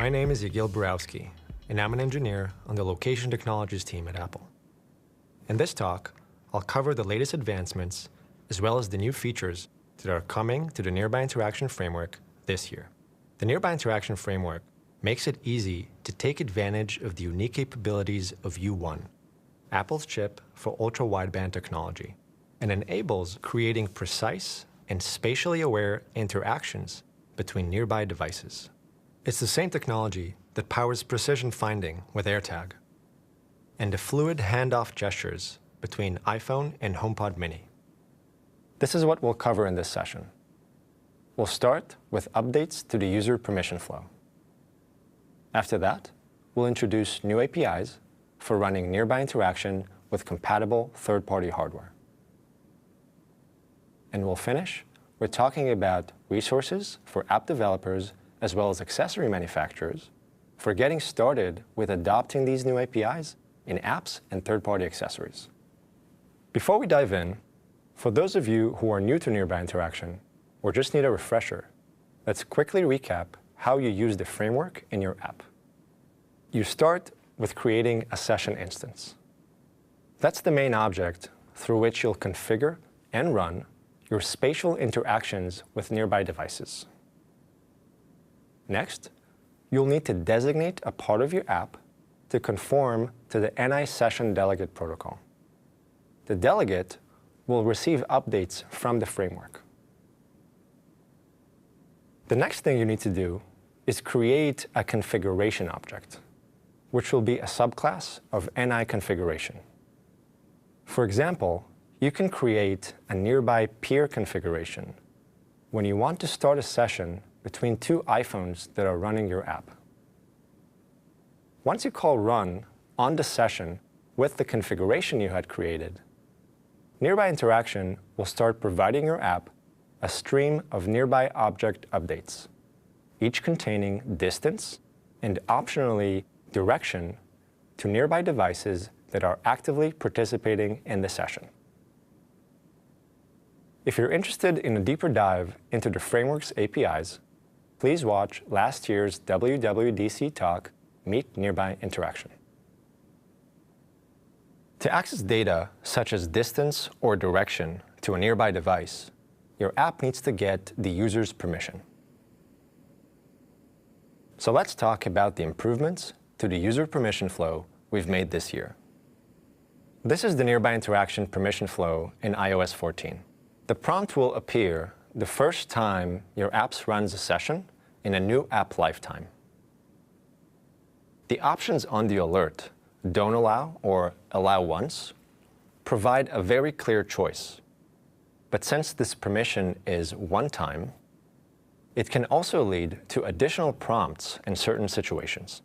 My name is Yagil Borowski, and I'm an engineer on the Location Technologies team at Apple. In this talk, I'll cover the latest advancements as well as the new features that are coming to the Nearby Interaction Framework this year. The Nearby Interaction Framework makes it easy to take advantage of the unique capabilities of U1, Apple's chip for Ultra Wideband technology, and enables creating precise and spatially aware interactions between nearby devices. It's the same technology that powers precision finding with AirTag and the fluid handoff gestures between iPhone and HomePod mini. This is what we'll cover in this session. We'll start with updates to the user permission flow. After that, we'll introduce new APIs for running nearby interaction with compatible third-party hardware. And we'll finish with talking about resources for app developers as well as accessory manufacturers for getting started with adopting these new APIs in apps and third-party accessories. Before we dive in, for those of you who are new to nearby interaction or just need a refresher, let's quickly recap how you use the framework in your app. You start with creating a session instance. That's the main object through which you'll configure and run your spatial interactions with nearby devices. Next, you'll need to designate a part of your app to conform to the NI Session Delegate protocol. The delegate will receive updates from the framework. The next thing you need to do is create a configuration object, which will be a subclass of NI configuration. For example, you can create a nearby peer configuration when you want to start a session between two iPhones that are running your app. Once you call run on the session with the configuration you had created, Nearby Interaction will start providing your app a stream of nearby object updates, each containing distance and optionally direction to nearby devices that are actively participating in the session. If you're interested in a deeper dive into the framework's APIs, please watch last year's WWDC talk, Meet Nearby Interaction. To access data such as distance or direction to a nearby device, your app needs to get the user's permission. So let's talk about the improvements to the user permission flow we've made this year. This is the Nearby Interaction permission flow in iOS 14. The prompt will appear the first time your app runs a session in a new app lifetime. The options on the alert, Don't Allow or Allow Once, provide a very clear choice. But since this permission is one time, it can also lead to additional prompts in certain situations.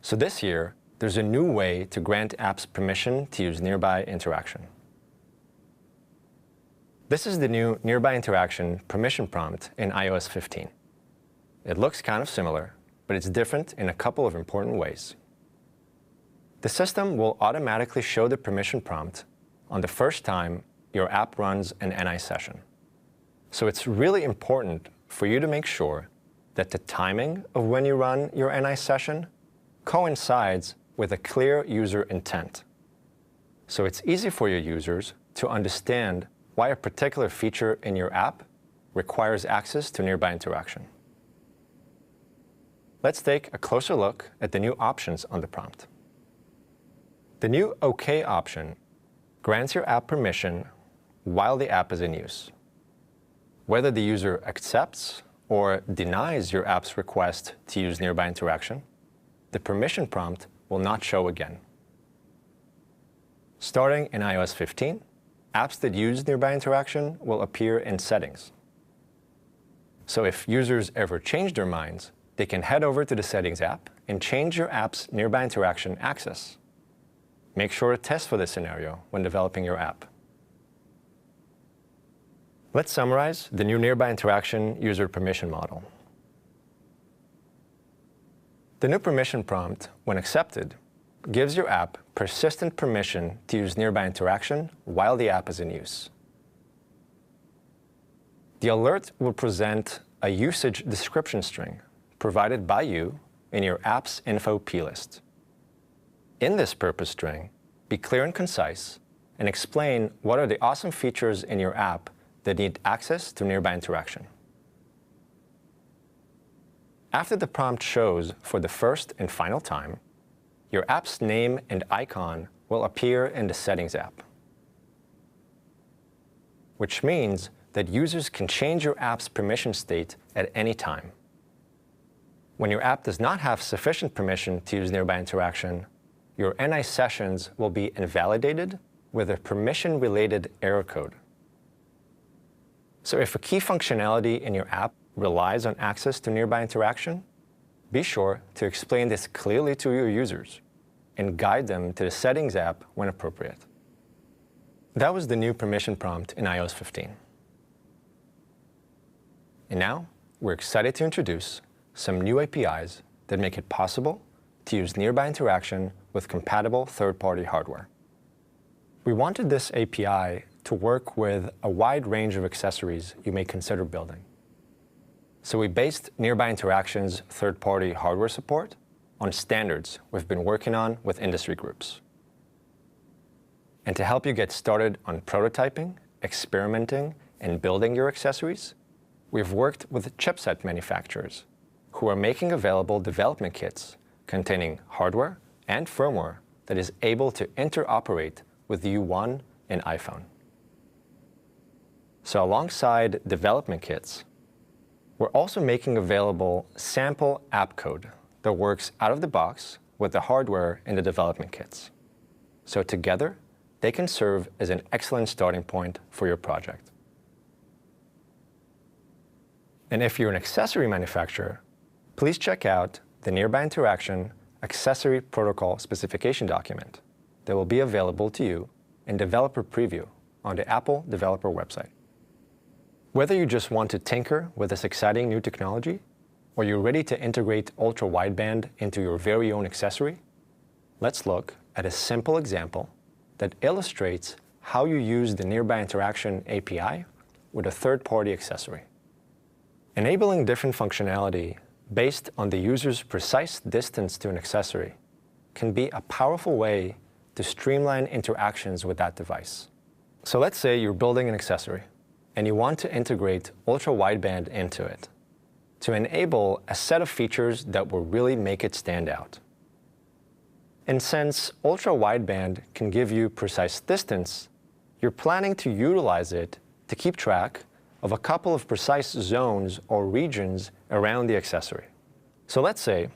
So this year, there's a new way to grant apps permission to use Nearby Interaction. This is the new Nearby Interaction permission prompt in iOS 15. It looks kind of similar, but it's different in a couple of important ways. The system will automatically show the permission prompt on the first time your app runs an NI session. So it's really important for you to make sure that the timing of when you run your NI session coincides with a clear user intent. So it's easy for your users to understand why a particular feature in your app requires access to Nearby Interaction. Let's take a closer look at the new options on the prompt. The new OK option grants your app permission while the app is in use. Whether the user accepts or denies your app's request to use Nearby Interaction, the permission prompt will not show again. Starting in iOS 15, apps that use Nearby Interaction will appear in Settings. So if users ever change their minds, they can head over to the Settings app and change your app's Nearby Interaction access. Make sure to test for this scenario when developing your app. Let's summarize the new Nearby Interaction user permission model. The new permission prompt, when accepted, gives your app persistent permission to use Nearby Interaction while the app is in use. The alert will present a usage description string provided by you in your app's info plist. In this purpose string, be clear and concise and explain what are the awesome features in your app that need access to nearby interaction. After the prompt shows for the first and final time, your app's name and icon will appear in the Settings app, which means that users can change your app's permission state at any time. When your app does not have sufficient permission to use nearby interaction, your NI sessions will be invalidated with a permission-related error code. So if a key functionality in your app relies on access to nearby interaction, be sure to explain this clearly to your users and guide them to the Settings app when appropriate. That was the new permission prompt in iOS 15. And now, we're excited to introduce some new APIs that make it possible to use nearby interaction with compatible third-party hardware. We wanted this API to work with a wide range of accessories you may consider building. So we based nearby interaction's third-party hardware support on standards we've been working on with industry groups. And to help you get started on prototyping, experimenting, and building your accessories, we've worked with chipset manufacturers who are making available development kits containing hardware and firmware that is able to interoperate with U1 and iPhone. So alongside development kits, we're also making available sample app code that works out of the box with the hardware in the development kits. So together, they can serve as an excellent starting point for your project. And if you're an accessory manufacturer, please check out the Nearby Interaction Accessory Protocol Specification document that will be available to you in Developer Preview on the Apple Developer website. Whether you just want to tinker with this exciting new technology, or you're ready to integrate Ultra Wideband into your very own accessory, let's look at a simple example that illustrates how you use the Nearby Interaction API with a third-party accessory. Enabling different functionality based on the user's precise distance to an accessory can be a powerful way to streamline interactions with that device. So let's say you're building an accessory and you want to integrate Ultra Wideband into it to enable a set of features that will really make it stand out. And since Ultra Wideband can give you precise distance, you're planning to utilize it to keep track of a couple of precise zones or regions around the accessory. So let's say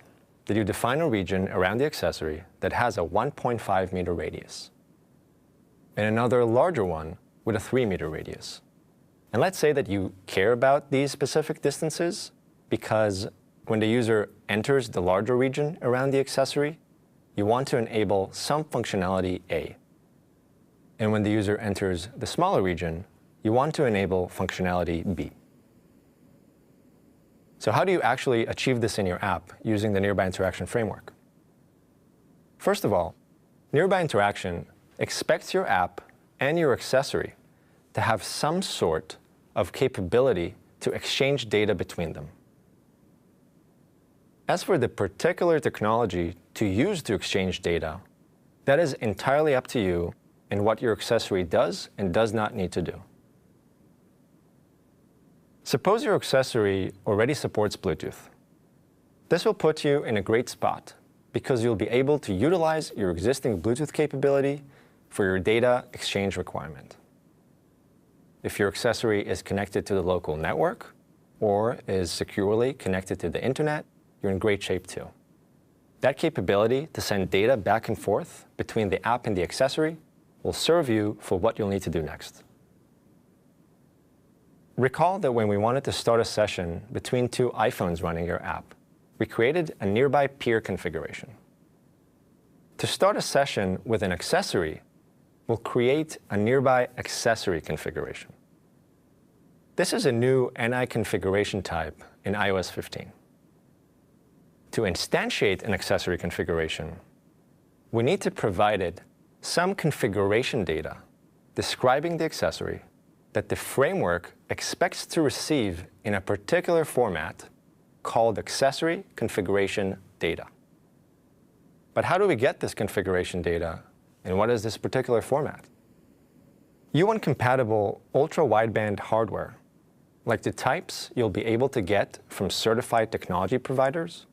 that you define a region around the accessory that has a 1.5 meter radius, and another larger one with a 3 meter radius. And let's say that you care about these specific distances because when the user enters the larger region around the accessory, you want to enable some functionality A. And when the user enters the smaller region, you want to enable functionality B. So how do you actually achieve this in your app using the Nearby Interaction framework? First of all, Nearby Interaction expects your app and your accessory to have some sort of capability to exchange data between them. As for the particular technology to use to exchange data, that is entirely up to you and what your accessory does and does not need to do. Suppose your accessory already supports Bluetooth. This will put you in a great spot because you'll be able to utilize your existing Bluetooth capability for your data exchange requirement. If your accessory is connected to the local network or is securely connected to the internet, you're in great shape too. That capability to send data back and forth between the app and the accessory will serve you for what you'll need to do next. Recall that when we wanted to start a session between two iPhones running your app, we created a nearby peer configuration. To start a session with an accessory, we'll create a nearby accessory configuration. This is a new NI configuration type in iOS 15. To instantiate an accessory configuration, we need to provide it some configuration data describing the accessory that the framework expects to receive in a particular format called accessory configuration data. But how do we get this configuration data, and what is this particular format? U1-compatible ultra-wideband hardware, like the types you'll be able to get from certified technology providers,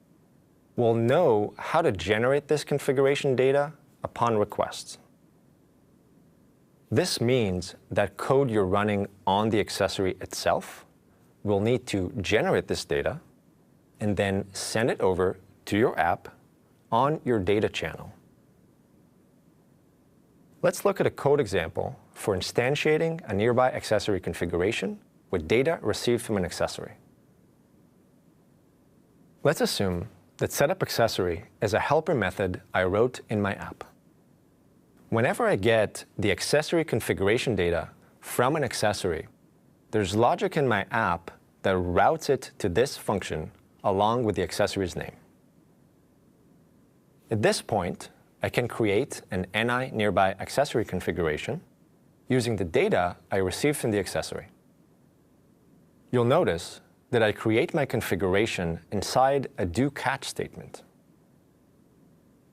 will know how to generate this configuration data upon request. This means that code you're running on the accessory itself will need to generate this data and then send it over to your app on your data channel. Let's look at a code example for instantiating a nearby accessory configuration with data received from an accessory. Let's assume that setAccessory is a helper method I wrote in my app. Whenever I get the accessory configuration data from an accessory, there's logic in my app that routes it to this function along with the accessory's name. At this point, I can create an NI nearby accessory configuration using the data I received from the accessory. You'll notice that I create my configuration inside a do-catch statement.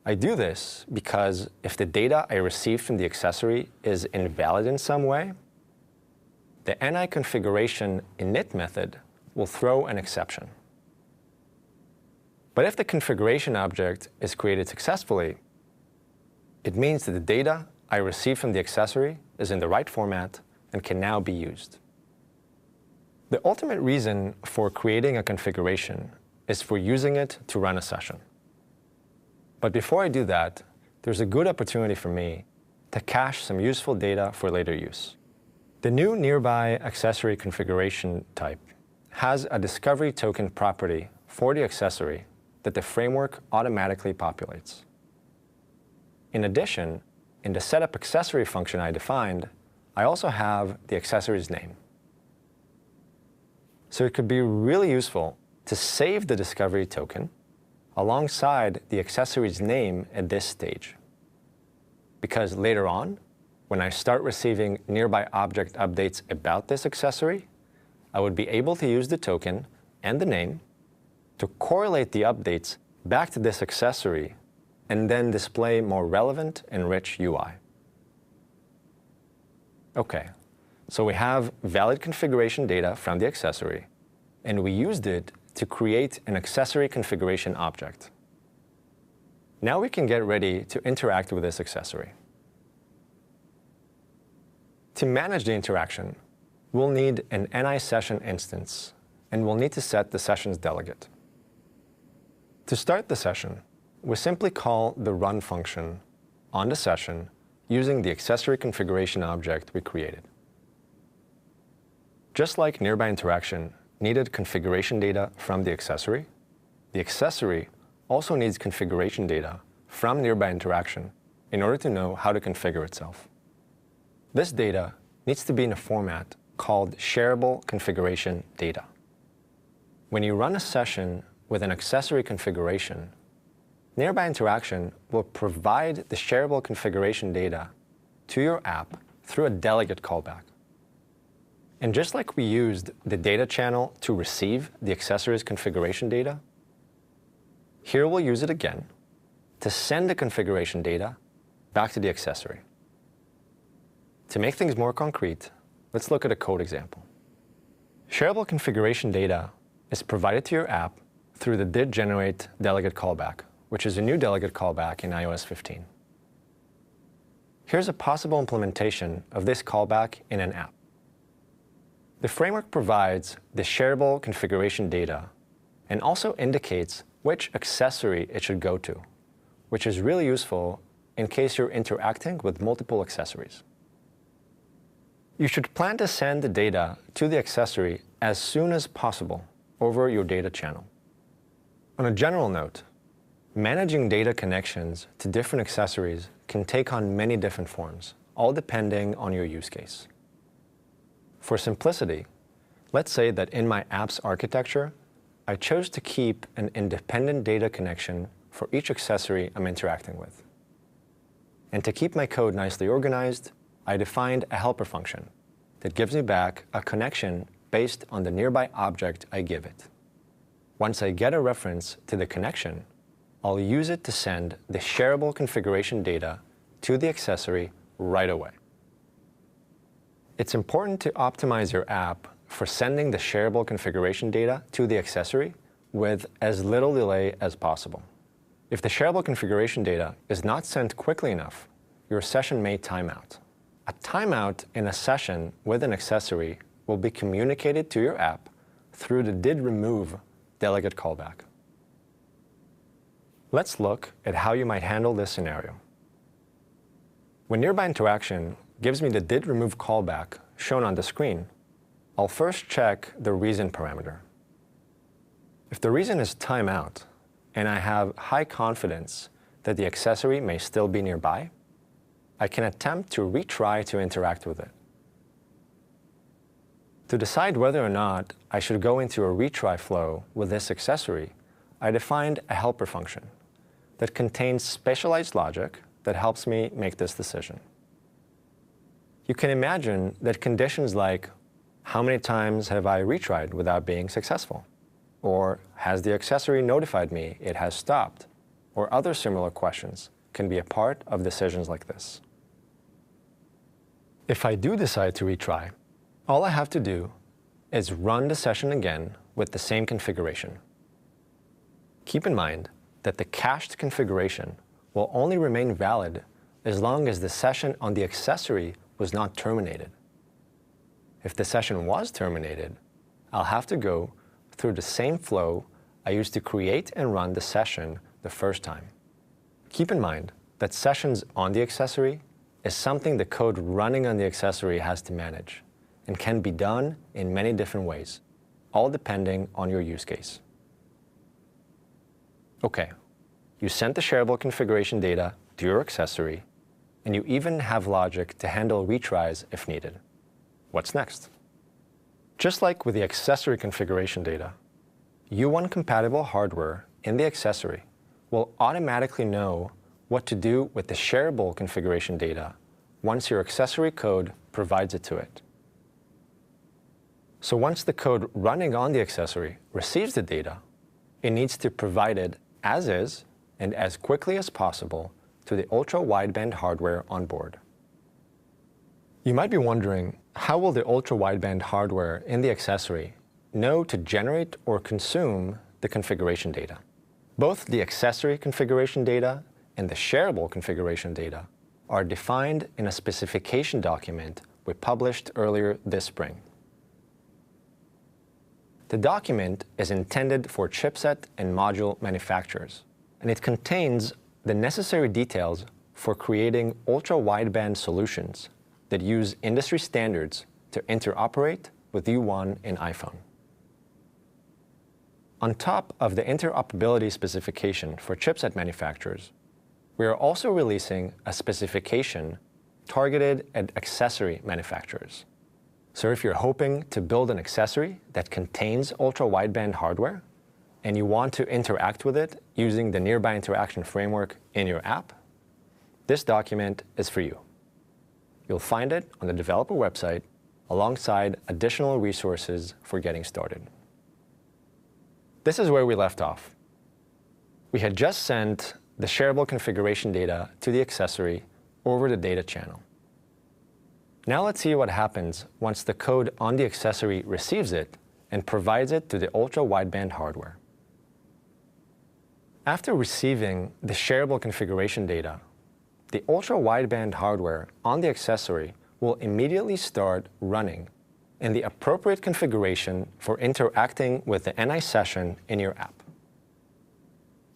I do this because if the data I received from the accessory is invalid in some way, the NI configuration init method will throw an exception. But if the configuration object is created successfully, it means that the data I received from the accessory is in the right format and can now be used. The ultimate reason for creating a configuration is for using it to run a session. But before I do that, there's a good opportunity for me to cache some useful data for later use. The new nearby accessory configuration type has a discovery token property for the accessory that the framework automatically populates. In addition, in the setAccessory function I defined, I also have the accessory's name. So it could be really useful to save the discovery token alongside the accessory's name at this stage. Because later on, when I start receiving nearby object updates about this accessory, I would be able to use the token and the name to correlate the updates back to this accessory and then display more relevant and rich UI. Okay, so we have valid configuration data from the accessory, and we used it to create an accessory configuration object. Now we can get ready to interact with this accessory. To manage the interaction, we'll need an NI session instance, and we'll need to set the session's delegate. To start the session, we simply call the run function on the session using the accessory configuration object we created. Just like nearby interaction needed configuration data from the accessory also needs configuration data from nearby interaction in order to know how to configure itself. This data needs to be in a format called shareable configuration data. When you run a session with an accessory configuration, nearby interaction will provide the shareable configuration data to your app through a delegate callback. And just like we used the data channel to receive the accessory's configuration data, here we'll use it again to send the configuration data back to the accessory. To make things more concrete, let's look at a code example. Shareable configuration data is provided to your app through the did_generate delegate callback, which is a new delegate callback in iOS 15. Here's a possible implementation of this callback in an app. The framework provides the shareable configuration data and also indicates which accessory it should go to, which is really useful in case you're interacting with multiple accessories. You should plan to send the data to the accessory as soon as possible over your data channel. On a general note, managing data connections to different accessories can take on many different forms, all depending on your use case. For simplicity, let's say that in my app's architecture, I chose to keep an independent data connection for each accessory I'm interacting with. And to keep my code nicely organized, I defined a helper function that gives me back a connection based on the nearby object I give it. Once I get a reference to the connection, I'll use it to send the shareable configuration data to the accessory right away. It's important to optimize your app for sending the shareable configuration data to the accessory with as little delay as possible. If the shareable configuration data is not sent quickly enough, your session may time out. A timeout in a session with an accessory will be communicated to your app through the did-remove delegate callback. Let's look at how you might handle this scenario. When nearby interaction gives me the did-remove callback shown on the screen, I'll first check the reason parameter. If the reason is timeout, and I have high confidence that the accessory may still be nearby, I can attempt to retry to interact with it. To decide whether or not I should go into a retry flow with this accessory, I defined a helper function that contains specialized logic that helps me make this decision. You can imagine that conditions like, how many times have I retried without being successful? Or has the accessory notified me it has stopped? Or other similar questions can be a part of decisions like this. If I do decide to retry, all I have to do is run the session again with the same configuration. Keep in mind that the cached configuration will only remain valid as long as the session on the accessory was not terminated. If the session was terminated, I'll have to go through the same flow I used to create and run the session the first time. Keep in mind that sessions on the accessory is something the code running on the accessory has to manage and can be done in many different ways, all depending on your use case. Okay, you sent the shareable configuration data to your accessory, and you even have logic to handle retries if needed. What's next? Just like with the accessory configuration data, U1-compatible hardware in the accessory will automatically know what to do with the shareable configuration data once your accessory code provides it to it. So once the code running on the accessory receives the data, it needs to provide it as is and as quickly as possible to the Ultra Wideband hardware on board. You might be wondering, how will the Ultra Wideband hardware in the accessory know to generate or consume the configuration data? Both the accessory configuration data and the shareable configuration data are defined in a specification document we published earlier this spring. The document is intended for chipset and module manufacturers, and it contains the necessary details for creating ultra-wideband solutions that use industry standards to interoperate with U1 in iPhone. On top of the interoperability specification for chipset manufacturers, we are also releasing a specification targeted at accessory manufacturers. So if you're hoping to build an accessory that contains ultra-wideband hardware, and you want to interact with it using the Nearby Interaction framework in your app, this document is for you. You'll find it on the developer website alongside additional resources for getting started. This is where we left off. We had just sent the shareable configuration data to the accessory over the data channel. Now let's see what happens once the code on the accessory receives it and provides it to the ultra-wideband hardware. After receiving the shareable configuration data, the ultra-wideband hardware on the accessory will immediately start running in the appropriate configuration for interacting with the NI session in your app.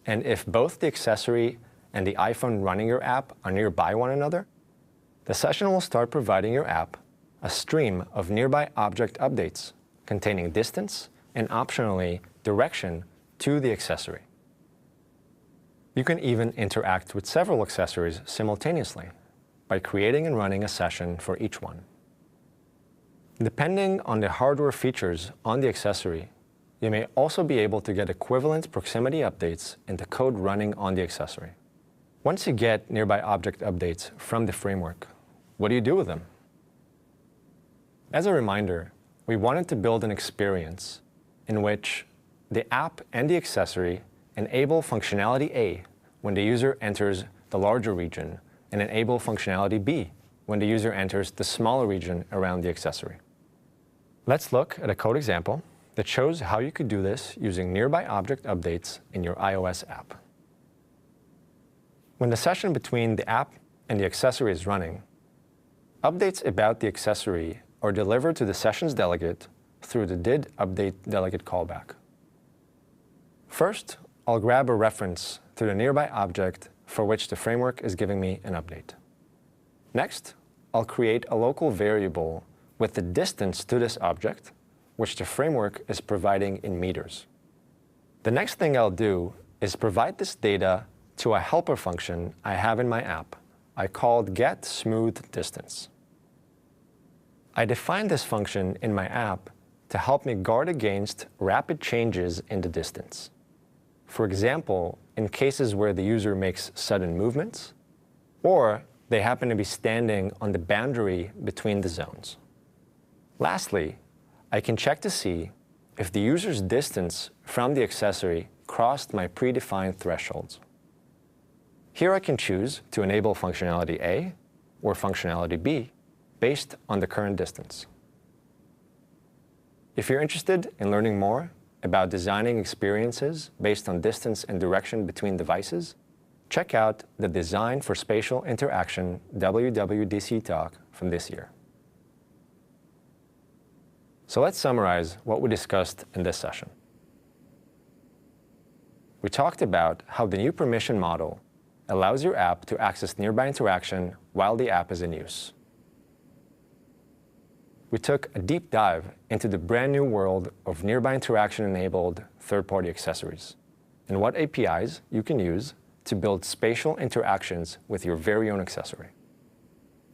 And if both the accessory and the iPhone running your app are nearby one another, the session will start providing your app a stream of nearby object updates containing distance and optionally direction to the accessory. You can even interact with several accessories simultaneously by creating and running a session for each one. Depending on the hardware features on the accessory, you may also be able to get equivalent proximity updates in the code running on the accessory. Once you get nearby object updates from the framework, what do you do with them? As a reminder, we wanted to build an experience in which the app and the accessory enable functionality A when the user enters the larger region, and enable functionality B when the user enters the smaller region around the accessory. Let's look at a code example that shows how you could do this using nearby object updates in your iOS app. When the session between the app and the accessory is running, updates about the accessory are delivered to the session's delegate through the did_update delegate callback. First, I'll grab a reference to the nearby object for which the framework is giving me an update. Next, I'll create a local variable with the distance to this object, which the framework is providing in meters. The next thing I'll do is provide this data to a helper function I have in my app I called getSmoothDistance. I define this function in my app to help me guard against rapid changes in the distance. For example, in cases where the user makes sudden movements, or they happen to be standing on the boundary between the zones. Lastly, I can check to see if the user's distance from the accessory crossed my predefined thresholds. Here I can choose to enable functionality A or functionality B based on the current distance. If you're interested in learning more about designing experiences based on distance and direction between devices, check out the Design for Spatial Interaction WWDC talk from this year. So let's summarize what we discussed in this session. We talked about how the new permission model allows your app to access nearby interaction while the app is in use. We took a deep dive into the brand new world of nearby interaction-enabled third-party accessories and what APIs you can use to build spatial interactions with your very own accessory.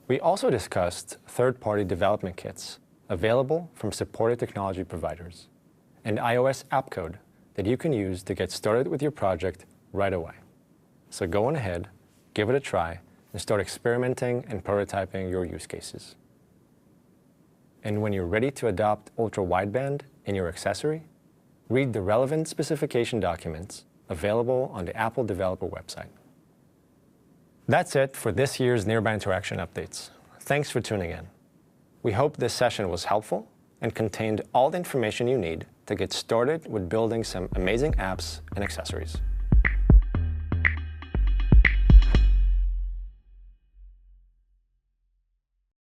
We also discussed third-party development kits available from supported technology providers and iOS app code that you can use to get started with your project right away. So go on ahead, give it a try, and start experimenting and prototyping your use cases. And when you're ready to adopt Ultra Wideband in your accessory, read the relevant specification documents available on the Apple developer website. That's it for this year's Nearby Interaction updates. Thanks for tuning in. We hope this session was helpful and contained all the information you need to get started with building some amazing apps and accessories.